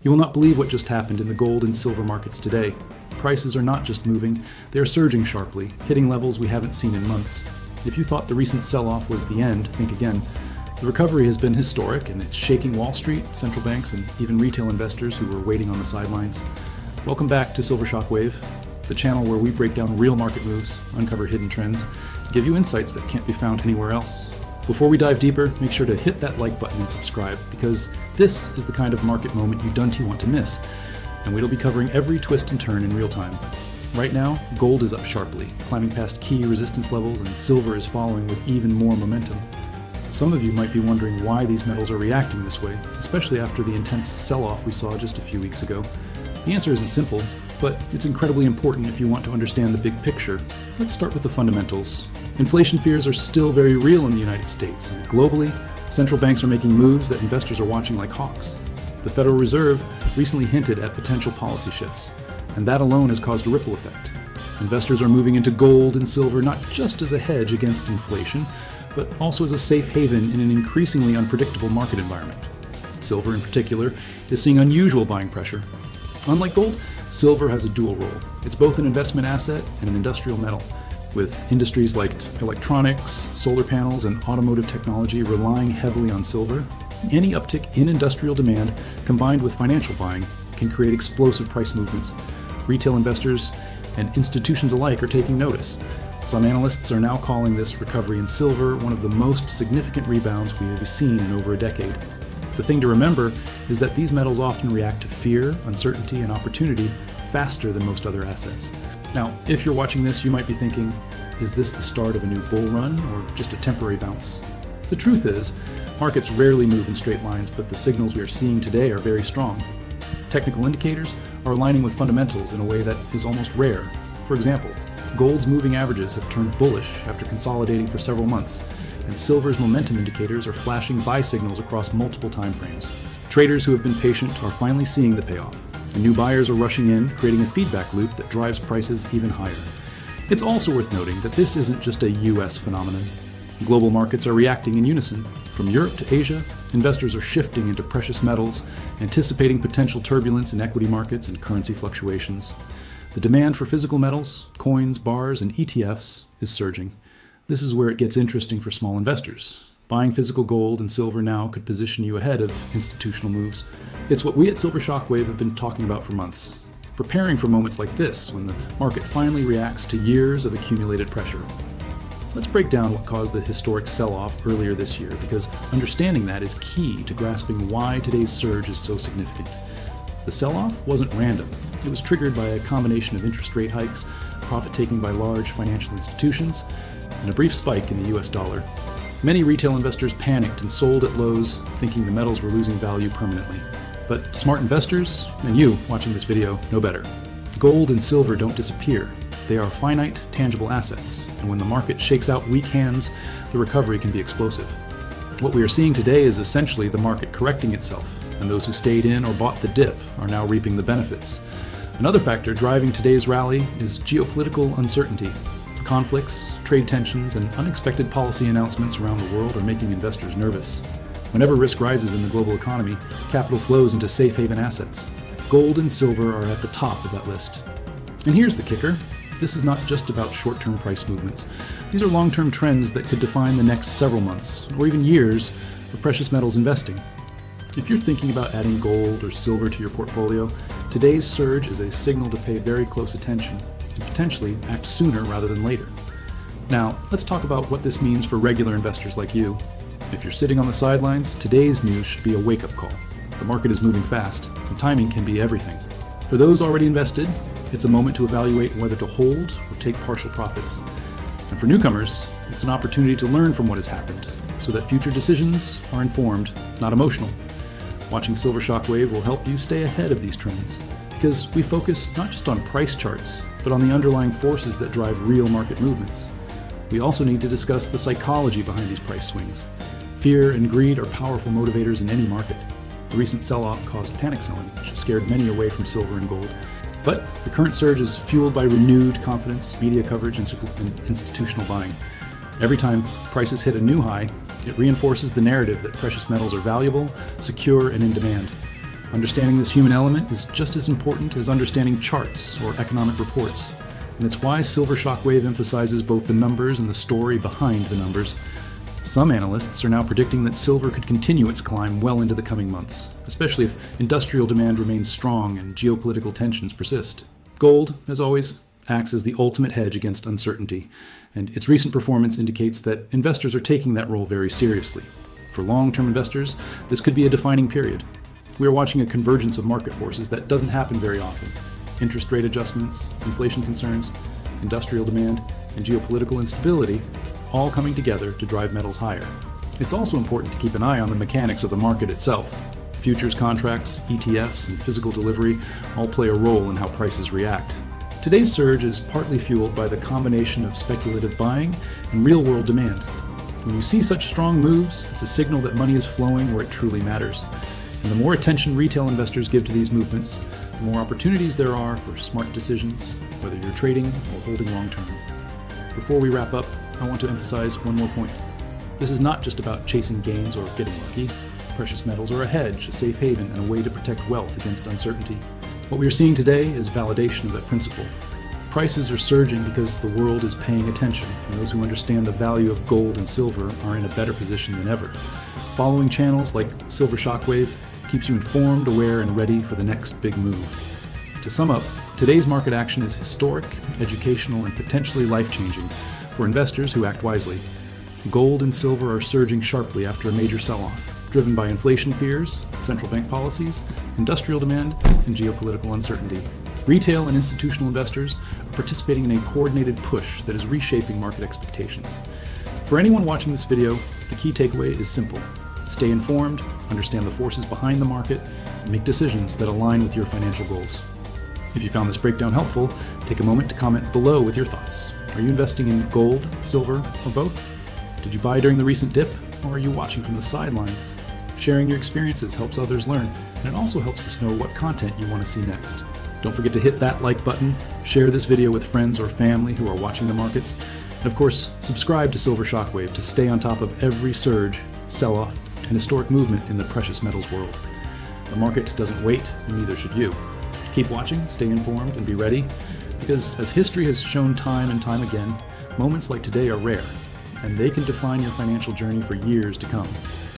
You will not believe what just happened in the gold and silver markets today. Prices are not just moving, they are surging sharply, hitting levels we haven't seen in months. If you thought the recent sell-off was the end, think again. The recovery has been historic, and it's shaking Wall Street, central banks, and even retail investors who were waiting on the sidelines. Welcome back to Silver Shockwave, the channel where we break down real market moves, uncover hidden trends, and give you insights that can't be found anywhere else. Before we dive deeper, make sure to hit that like button and subscribe, because this is the kind of market moment you don't want to miss, and we'll be covering every twist and turn in real time. Right now, gold is up sharply, climbing past key resistance levels, and silver is following with even more momentum. Some of you might be wondering why these metals are reacting this way, especially after the intense sell-off we saw just a few weeks ago. The answer isn't simple, but it's incredibly important if you want to understand the big picture. Let's start with the fundamentals. Inflation fears are still very real in the United States, and globally, central banks are making moves that investors are watching like hawks. The Federal Reserve recently hinted at potential policy shifts, and that alone has caused a ripple effect. Investors are moving into gold and silver not just as a hedge against inflation, but also as a safe haven in an increasingly unpredictable market environment. Silver in particular is seeing unusual buying pressure. Unlike gold, silver has a dual role. It's both an investment asset and an industrial metal, with industries like electronics, solar panels, and automotive technology relying heavily on silver. Any uptick in industrial demand combined with financial buying can create explosive price movements. Retail investors and institutions alike are taking notice. Some analysts are now calling this recovery in silver one of the most significant rebounds we have seen in over a decade. The thing to remember is that these metals often react to fear, uncertainty, and opportunity faster than most other assets. Now, if you're watching this, you might be thinking, is this the start of a new bull run or just a temporary bounce? The truth is, markets rarely move in straight lines, but the signals we are seeing today are very strong. Technical indicators are aligning with fundamentals in a way that is almost rare. For example, gold's moving averages have turned bullish after consolidating for several months, and silver's momentum indicators are flashing buy signals across multiple timeframes. Traders who have been patient are finally seeing the payoff, and new buyers are rushing in, creating a feedback loop that drives prices even higher. It's also worth noting that this isn't just a US phenomenon. Global markets are reacting in unison. From Europe to Asia, investors are shifting into precious metals, anticipating potential turbulence in equity markets and currency fluctuations. The demand for physical metals, coins, bars, and ETFs is surging. This is where it gets interesting for small investors. Buying physical gold and silver now could position you ahead of institutional moves. It's what we at Silver Shockwave have been talking about for months, preparing for moments like this when the market finally reacts to years of accumulated pressure. Let's break down what caused the historic sell-off earlier this year, because understanding that is key to grasping why today's surge is so significant. The sell-off wasn't random. It was triggered by a combination of interest rate hikes, profit-taking by large financial institutions, and a brief spike in the US dollar. Many retail investors panicked and sold at lows, thinking the metals were losing value permanently. But smart investors, and you watching this video, know better. Gold and silver don't disappear. They are finite, tangible assets, and when the market shakes out weak hands, the recovery can be explosive. What we are seeing today is essentially the market correcting itself, and those who stayed in or bought the dip are now reaping the benefits. Another factor driving today's rally is geopolitical uncertainty. Conflicts, trade tensions, and unexpected policy announcements around the world are making investors nervous. Whenever risk rises in the global economy, capital flows into safe haven assets. Gold and silver are at the top of that list. And here's the kicker. This is not just about short-term price movements. These are long-term trends that could define the next several months, or even years, of precious metals investing. If you're thinking about adding gold or silver to your portfolio, today's surge is a signal to pay very close attention and potentially act sooner rather than later. Now, let's talk about what this means for regular investors like you. If you're sitting on the sidelines, today's news should be a wake-up call. The market is moving fast, and timing can be everything. For those already invested, it's a moment to evaluate whether to hold or take partial profits. And for newcomers, it's an opportunity to learn from what has happened, so that future decisions are informed, not emotional. Watching Silver Shockwave will help you stay ahead of these trends, because we focus not just on price charts, but on the underlying forces that drive real market movements. We also need to discuss the psychology behind these price swings. Fear and greed are powerful motivators in any market. The recent sell-off caused panic selling, which scared many away from silver and gold. But the current surge is fueled by renewed confidence, media coverage, and institutional buying. Every time prices hit a new high, it reinforces the narrative that precious metals are valuable, secure, and in demand. Understanding this human element is just as important as understanding charts or economic reports, and it's why Silver Shockwave emphasizes both the numbers and the story behind the numbers. Some analysts are now predicting that silver could continue its climb well into the coming months, especially if industrial demand remains strong and geopolitical tensions persist. Gold, as always, acts as the ultimate hedge against uncertainty, and its recent performance indicates that investors are taking that role very seriously. For long-term investors, this could be a defining period. We are watching a convergence of market forces that doesn't happen very often. Interest rate adjustments, inflation concerns, industrial demand, and geopolitical instability all coming together to drive metals higher. It's also important to keep an eye on the mechanics of the market itself. Futures contracts, ETFs, and physical delivery all play a role in how prices react. Today's surge is partly fueled by the combination of speculative buying and real-world demand. When you see such strong moves, it's a signal that money is flowing where it truly matters. And the more attention retail investors give to these movements, the more opportunities there are for smart decisions, whether you're trading or holding long-term. Before we wrap up, I want to emphasize one more point. This is not just about chasing gains or getting lucky. Precious metals are a hedge, a safe haven, and a way to protect wealth against uncertainty. What we are seeing today is validation of that principle. Prices are surging because the world is paying attention, and those who understand the value of gold and silver are in a better position than ever. Following channels like Silver Shockwave keeps you informed, aware, and ready for the next big move. To sum up, today's market action is historic, educational, and potentially life-changing for investors who act wisely. Gold and silver are surging sharply after a major sell-off, driven by inflation fears, central bank policies, industrial demand, and geopolitical uncertainty. Retail and institutional investors are participating in a coordinated push that is reshaping market expectations. For anyone watching this video, the key takeaway is simple. Stay informed, understand the forces behind the market, and make decisions that align with your financial goals. If you found this breakdown helpful, take a moment to comment below with your thoughts. Are you investing in gold, silver, or both? Did you buy during the recent dip, or are you watching from the sidelines? Sharing your experiences helps others learn, and it also helps us know what content you want to see next. Don't forget to hit that like button, share this video with friends or family who are watching the markets, and of course, subscribe to Silver Shockwave to stay on top of every surge, sell-off, and historic movement in the precious metals world. The market doesn't wait, and neither should you. Keep watching, stay informed, and be ready, because as history has shown time and time again, moments like today are rare, and they can define your financial journey for years to come.